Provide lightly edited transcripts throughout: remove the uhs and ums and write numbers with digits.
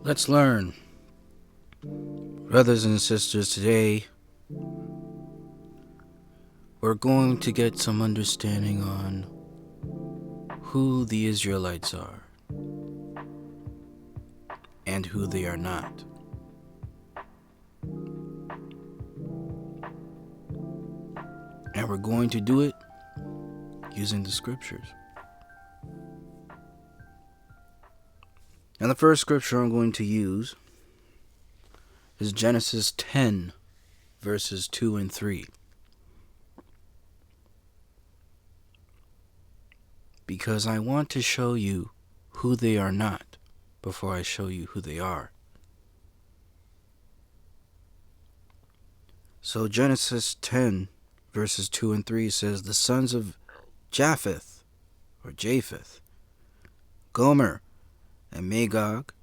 Let's learn. Brothers and sisters, today we're going to get some understanding on who the Israelites are and who they are not. And we're going to do it using the scriptures. And the first scripture I'm going to use is Genesis 10, verses 2 and 3. Because I want to show you who they are not before I show you who they are. So Genesis 10, verses 2 and 3 says, the sons of Japheth, or Japheth, Gomer, and Magog,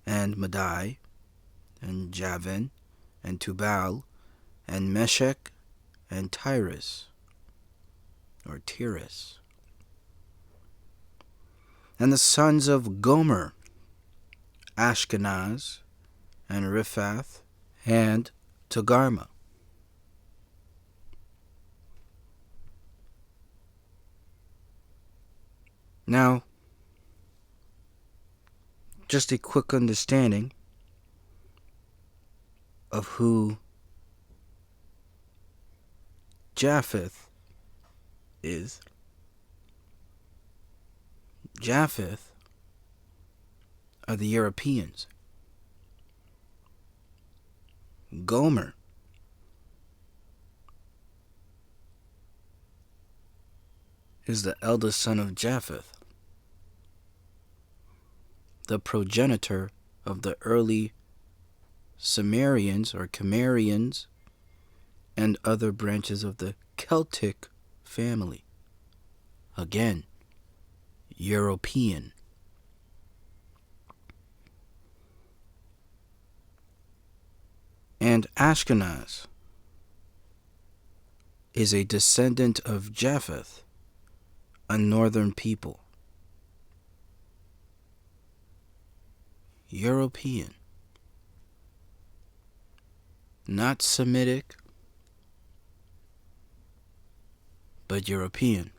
and Madai, and Javan, and Tubal, and Meshech, and Tyrus, or Tiras. And the sons of Gomer, Ashkenaz, and Riphath, and Togarmah. Now, just a quick understanding of who Japheth is. Japheth are the Europeans. Gomer is the eldest son of Japheth, the progenitor of the early Sumerians or Cimmerians and other branches of the Celtic family. Again, European. And Ashkenaz is a descendant of Japheth, a northern people. European. Not Semitic, but European.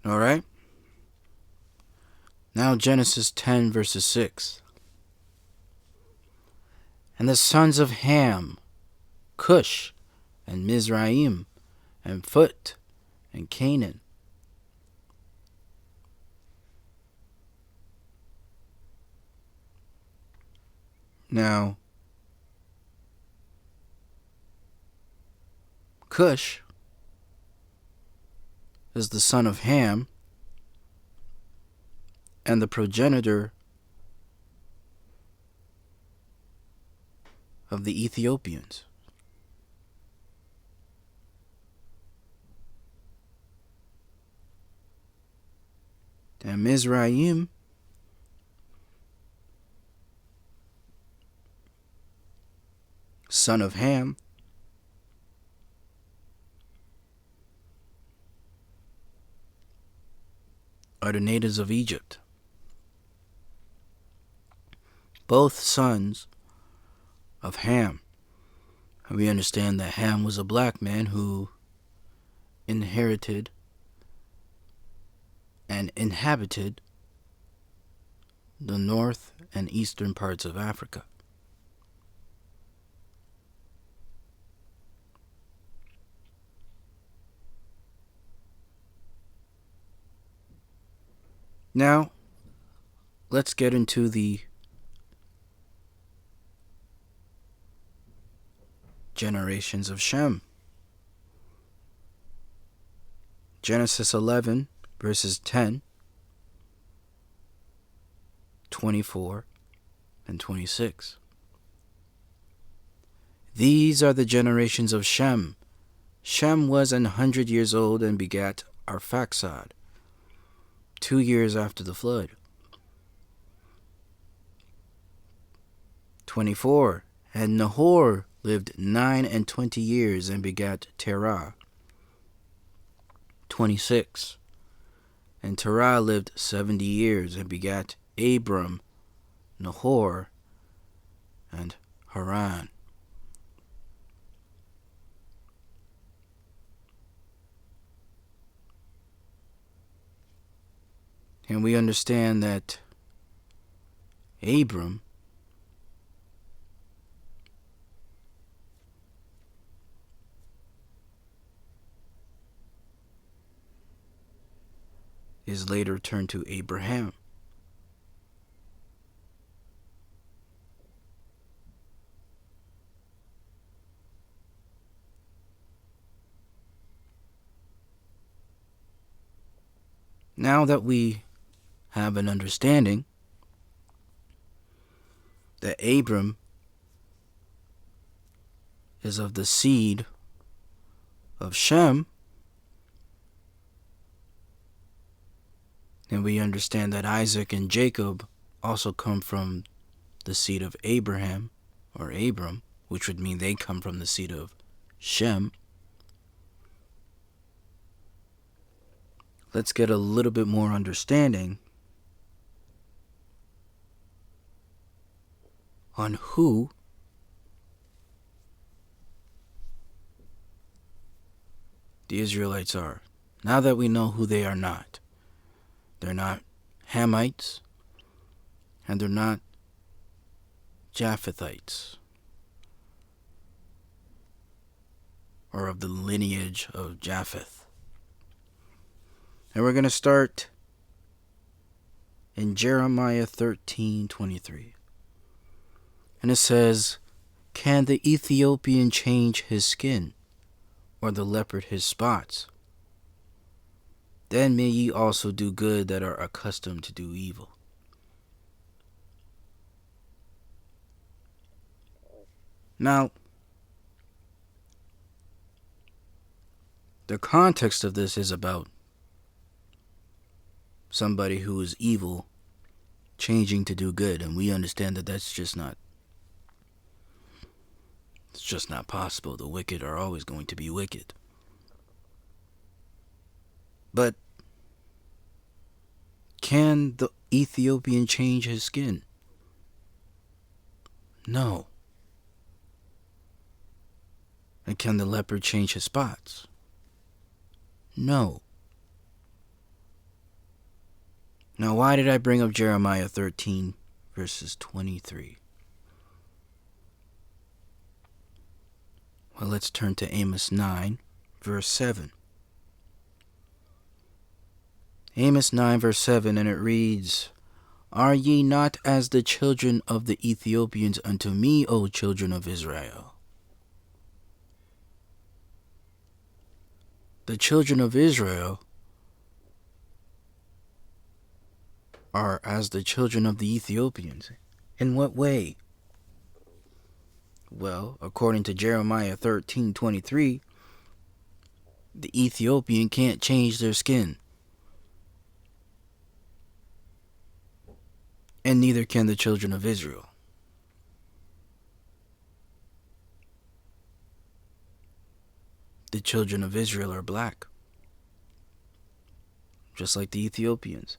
Alright? Now Genesis 10 verses 6. And the sons of Ham, Cush, and Mizraim, and Phut, and Canaan. Now, Cush is the son of Ham and the progenitor of the Ethiopians. And Mizraim son of Ham are the natives of Egypt. Both sons of Ham. We understand that Ham was a black man who inherited and inhabited the north and eastern parts of Africa. Now, let's get into the generations of Shem. Genesis 11, verses 10, 24, and 26. These are the generations of Shem. Shem was 100 years old and begat Arphaxad, 2 years after the flood. 24. And Nahor lived 29 years and begat Terah. 26. And Terah lived 70 years and begat Abram, Nahor, and Haran. And we understand that Abram is later turned to Abraham. Now that we have an understanding that Abram is of the seed of Shem, and we understand that Isaac and Jacob also come from the seed of Abraham, or Abram, which would mean they come from the seed of Shem. Let's get a little bit more understanding on who the Israelites are. Now that we know who they are not. They're not Hamites, and they're not Japhethites, or of the lineage of Japheth. And we're going to start in Jeremiah 13:23. And it says, "Can the Ethiopian change his skin, or the leopard his spots? Then may ye also do good that are accustomed to do evil." Now, the context of this is about somebody who is evil changing to do good, and we understand that it's just not possible. The wicked are always going to be wicked. But can the Ethiopian change his skin? No. And can the leopard change his spots? No. Now, why did I bring up Jeremiah 13, verses 23? Well, let's turn to Amos 9, verse 7. Amos 9, verse 7, and it reads, "Are ye not as the children of the Ethiopians unto me, O children of Israel?" The children of Israel are as the children of the Ethiopians. In what way? Well, according to Jeremiah 13:23, the Ethiopian can't change their skin. And neither can the children of Israel. The children of Israel are black, just like the Ethiopians.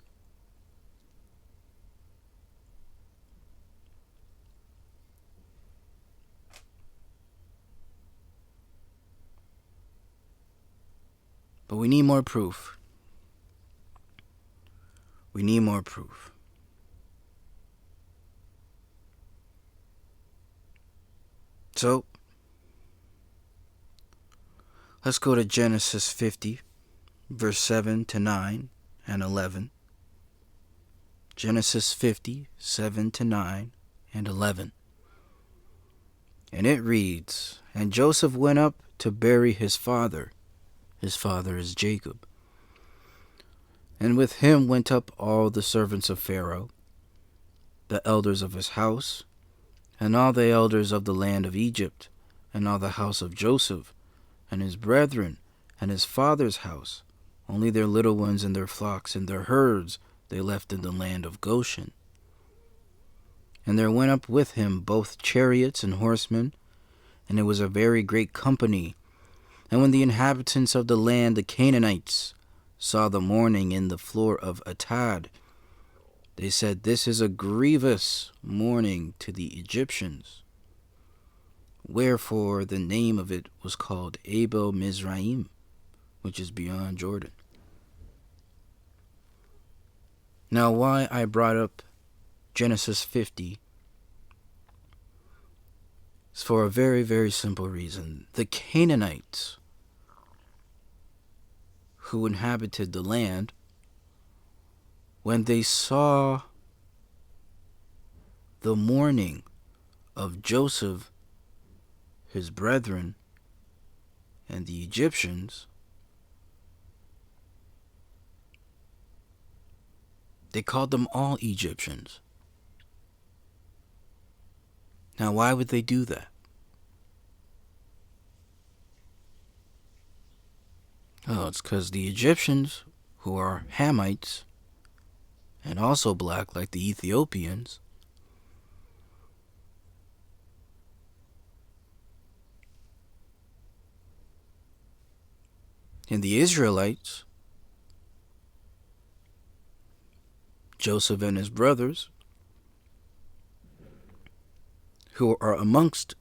But we need more proof. We need more proof. So, let's go to Genesis 50, verse 7 to 9 and 11. Genesis 50, 7 to 9 and 11. And it reads, "And Joseph went up to bury his father." His father is Jacob. "And with him went up all the servants of Pharaoh, the elders of his house, and all the elders of the land of Egypt, and all the house of Joseph, and his brethren, and his father's house. Only their little ones and their flocks and their herds they left in the land of Goshen. And there went up with him both chariots and horsemen, and it was a very great company. And when the inhabitants of the land, the Canaanites, saw the mourning in the floor of Atad, they said, "This is a grievous mourning to the Egyptians." Wherefore the name of it was called Abel Mizraim, which is beyond Jordan. Now, why I brought up Genesis 50 is for a very, very simple reason. The Canaanites who inhabited the land, when they saw the mourning of Joseph, his brethren, and the Egyptians, they called them all Egyptians. Now, why would they do that? Oh, it's because the Egyptians, who are Hamites, and also black like the Ethiopians, and the Israelites, Joseph and his brothers, who are amongst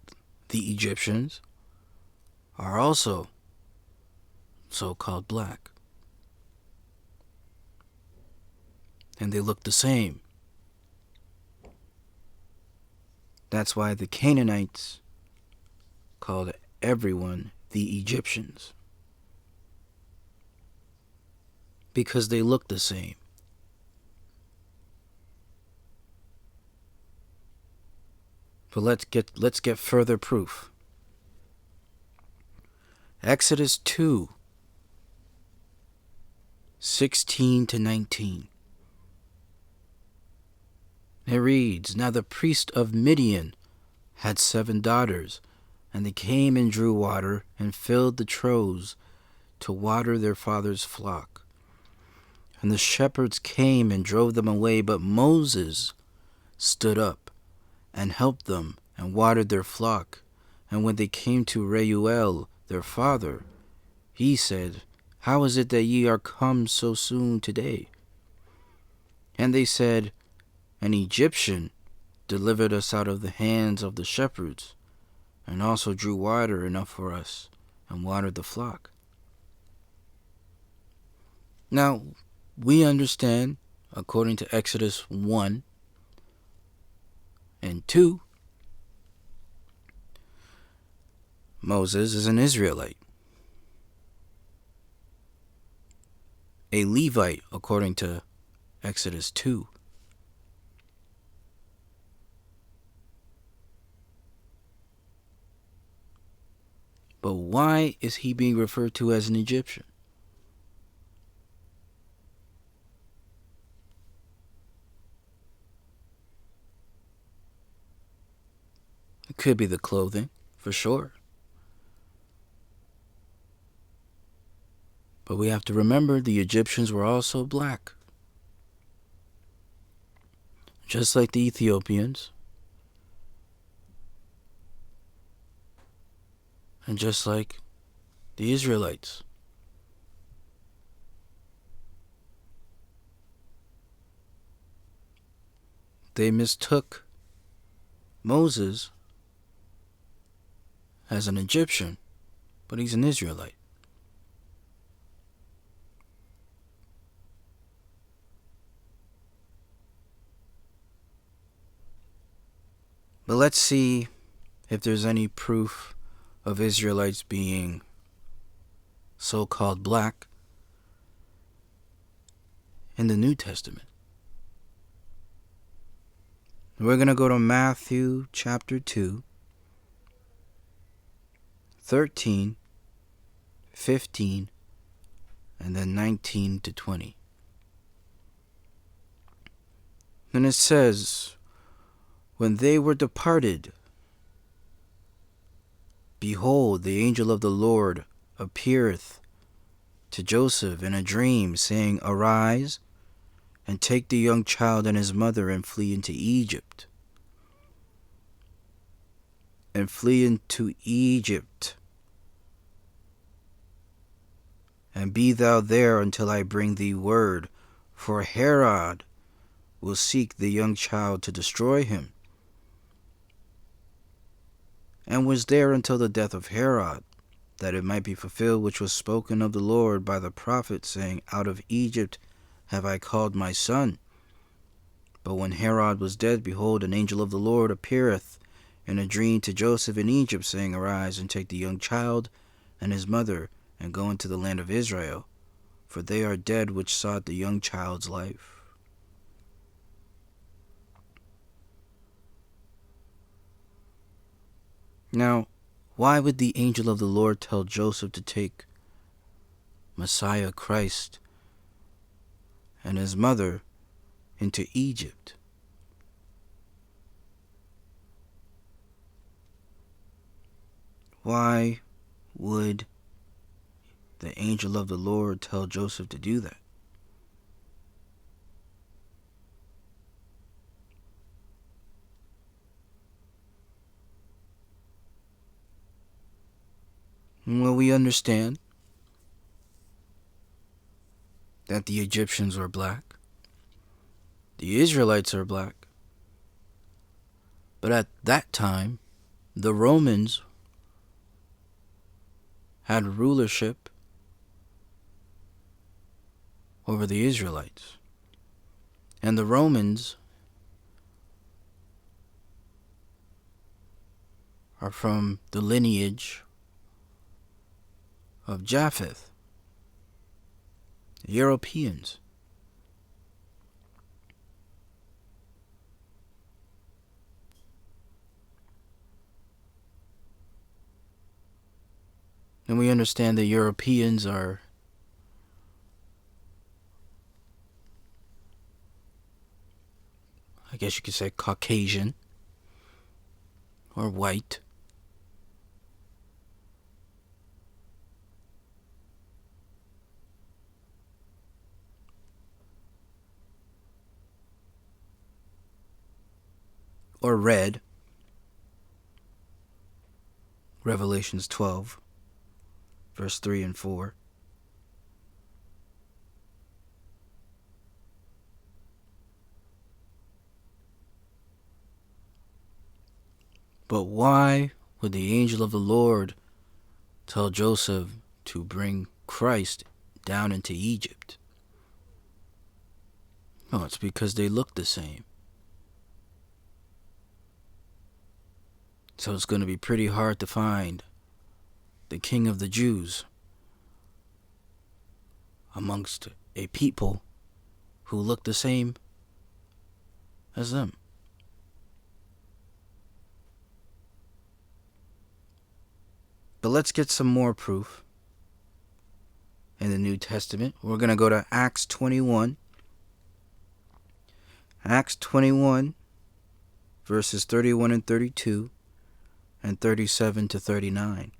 the Egyptians, are also so-called black. And they look the same. That's why the Canaanites called everyone the Egyptians, because they look the same. But let's get further proof. Exodus 2:16-19. It reads, "Now the priest of Midian had 7 daughters, and they came and drew water and filled the troughs to water their father's flock. And the shepherds came and drove them away, but Moses stood up and helped them and watered their flock. And when they came to Reuel, their father, he said, How is it that ye are come so soon today? And they said, An Egyptian delivered us out of the hands of the shepherds, and also drew water enough for us, and watered the flock." Now, we understand, according to Exodus 1 and 2, Moses is an Israelite, a Levite, according to Exodus 2. But why is he being referred to as an Egyptian? It could be the clothing, for sure. But we have to remember the Egyptians were also black, just like the Ethiopians, and just like the Israelites. They mistook Moses as an Egyptian, but he's an Israelite. But let's see if there's any proof of Israelites being so-called black in the New Testament. We're going to go to Matthew chapter 2, 13, 15, and then 19 to 20. And it says, "When they were departed, behold, the angel of the Lord appeareth to Joseph in a dream, saying, Arise, and take the young child and his mother, and flee into Egypt. and be thou there until I bring thee word, for Herod will seek the young child to destroy him. And was there until the death of Herod, that it might be fulfilled which was spoken of the Lord by the prophet, saying, Out of Egypt have I called my son. But when Herod was dead, behold, an angel of the Lord appeareth in a dream to Joseph in Egypt, saying, Arise and take the young child and his mother, and go into the land of Israel, for they are dead which sought the young child's life. Now, why would the angel of the Lord tell Joseph to take Messiah Christ and his mother into Egypt? Why would the angel of the Lord tell Joseph to do that? Well, we understand that the Egyptians were black. The Israelites are black. But at that time, the Romans had rulership over the Israelites. And the Romans are from the lineage of Japheth, Europeans. And we understand the Europeans are I guess you could say Caucasian or white. Or red. Revelations 12, verse 3 and 4. But why would the angel of the Lord tell Joseph to bring Christ down into Egypt? Oh, it's because they look the same. So it's going to be pretty hard to find the King of the Jews amongst a people who look the same as them. But let's get some more proof in the New Testament. We're going to go to Acts 21. Acts 21, verses 31 and 32, and 37 to 39.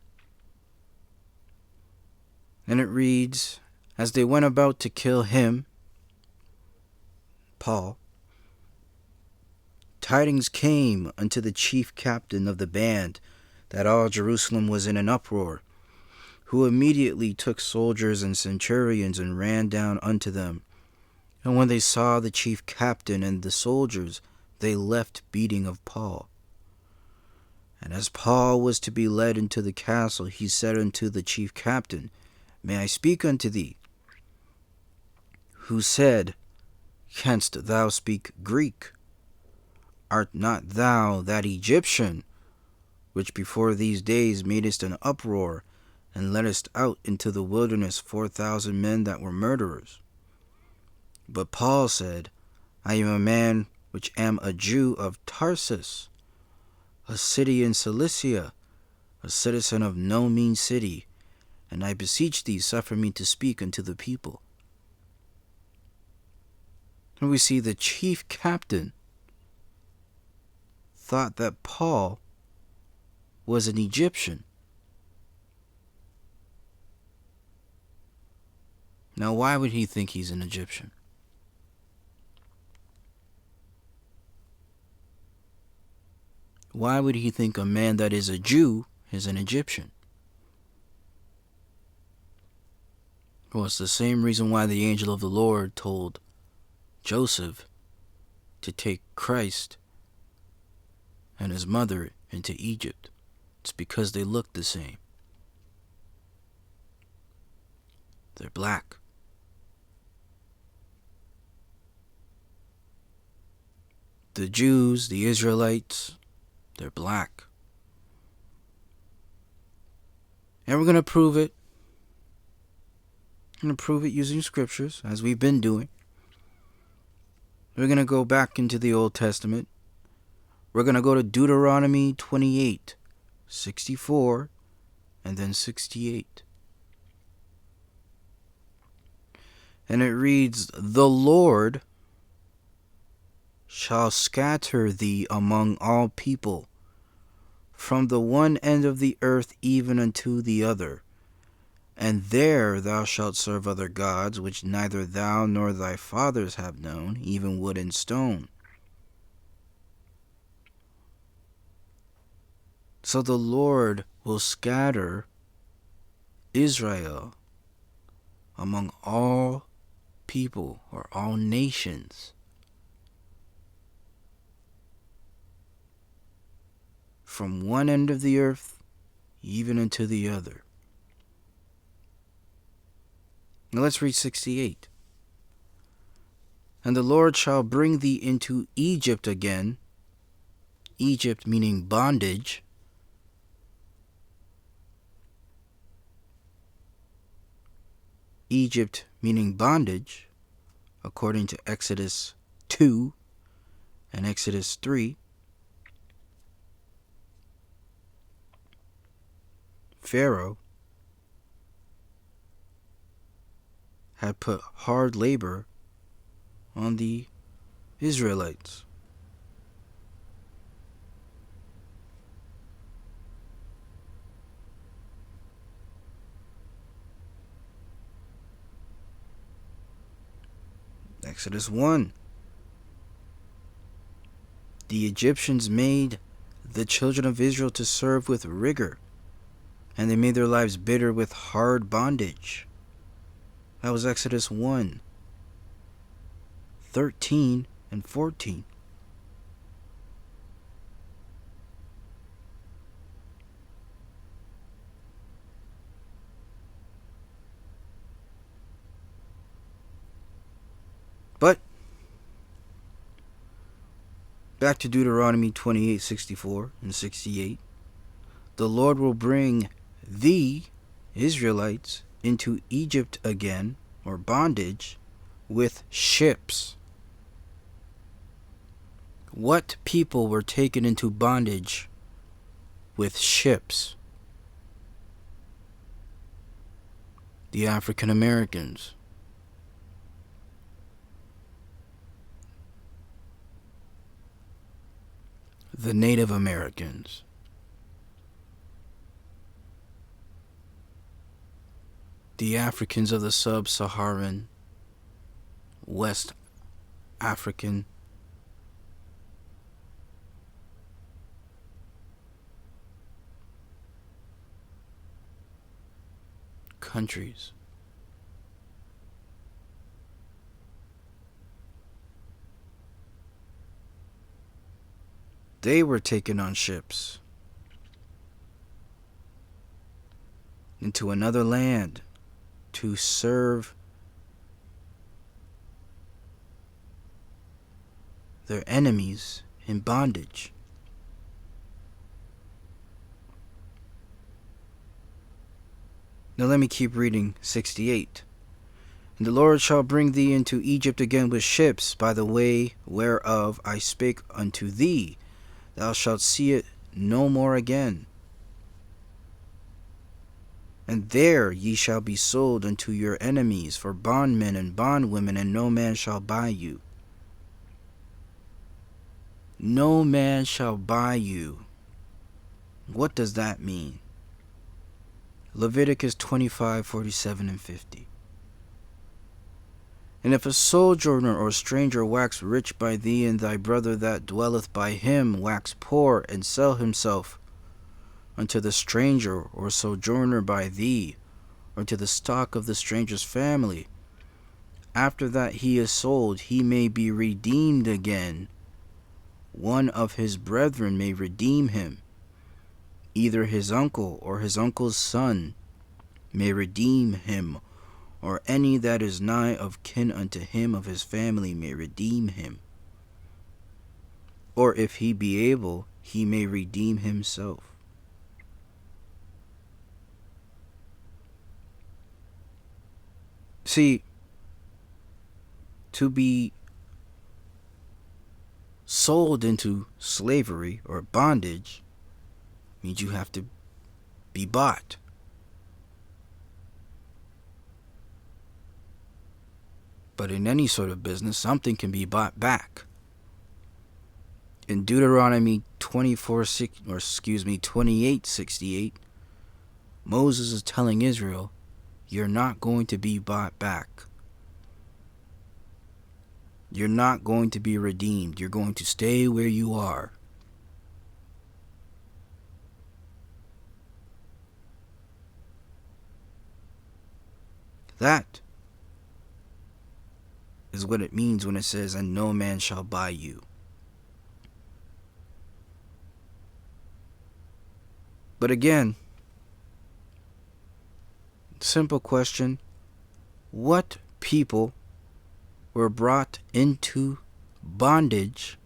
And it reads, As they went about to kill him, Paul, tidings came unto the chief captain of the band that all Jerusalem was in an uproar, who immediately took soldiers and centurions and ran down unto them. And when they saw the chief captain and the soldiers, they left beating of Paul. And as Paul was to be led into the castle, he said unto the chief captain, May I speak unto thee? Who said, Canst thou speak Greek? Art not thou that Egyptian, which before these days madest an uproar, and leddest out into the wilderness 4,000 men that were murderers? But Paul said, I am a man which am a Jew of Tarsus, a city in Cilicia, a citizen of no mean city, and I beseech thee, suffer me to speak unto the people. And we see the chief captain thought that Paul was an Egyptian. Now, why would he think he's an Egyptian? Why would he think a man that is a Jew is an Egyptian? Well, it's the same reason why the angel of the Lord told Joseph to take Christ and his mother into Egypt. It's because they look the same. They're black. The Jews, the Israelites, they're black. And we're going to prove it. We're going to prove it using scriptures, as we've been doing. We're going to go back into the Old Testament. We're going to go to Deuteronomy 28, 64, and then 68. And it reads, "The Lord shall scatter thee among all people, from the one end of the earth even unto the other. And there thou shalt serve other gods, which neither thou nor thy fathers have known, even wood and stone." So the Lord will scatter Israel among all people, or all nations, from one end of the earth even unto the other. Now let's read 68. "And the Lord shall bring thee into Egypt again," Egypt meaning bondage, Egypt meaning bondage, according to Exodus 2 and Exodus 3. Pharaoh had put hard labor on the Israelites. Exodus 1. "The Egyptians made the children of Israel to serve with rigor, and they made their lives bitter with hard bondage." That was Exodus 1, 13 and 14. But back to Deuteronomy 28, 64 and 68. "The Lord will bring thee, Israelites, into Egypt again," or bondage, "with ships." What people were taken into bondage with ships? The African Americans. The Native Americans. The Africans of the Sub-Saharan, West African countries. They were taken on ships into another land to serve their enemies in bondage. Now let me keep reading 68. "And the Lord shall bring thee into Egypt again with ships, by the way whereof I spake unto thee. Thou shalt see it no more again. And there ye shall be sold unto your enemies for bondmen and bondwomen, and no man shall buy you." No man shall buy you. What does that mean? Leviticus 25, 47 and 50. "And if a sojourner or stranger wax rich by thee, and thy brother that dwelleth by him wax poor, and sell himself unto the stranger or sojourner by thee, or to the stock of the stranger's family. After that he is sold, he may be redeemed again. One of his brethren may redeem him. Either his uncle or his uncle's son may redeem him, or any that is nigh of kin unto him of his family may redeem him. Or if he be able, he may redeem himself. See, to be sold into slavery or bondage means you have to be bought. But in any sort of business, something can be bought back. In Deuteronomy 28:68, Moses is telling Israel, you're not going to be bought back. You're not going to be redeemed. You're going to stay where you are. That is what it means when it says, and no man shall buy you. But again, simple question, what people were brought into bondage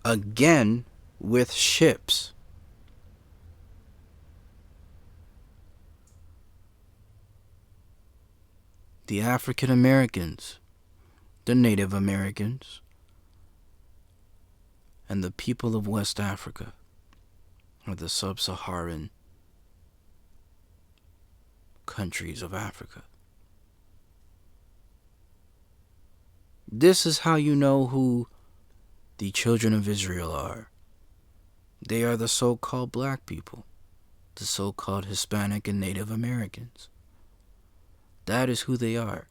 again with ships? The African Americans, the Native Americans, and the people of West Africa, or the sub-Saharan countries of Africa. This is how you know who the children of Israel are. They are the so-called black people, the so-called Hispanic and Native Americans. That is who they are.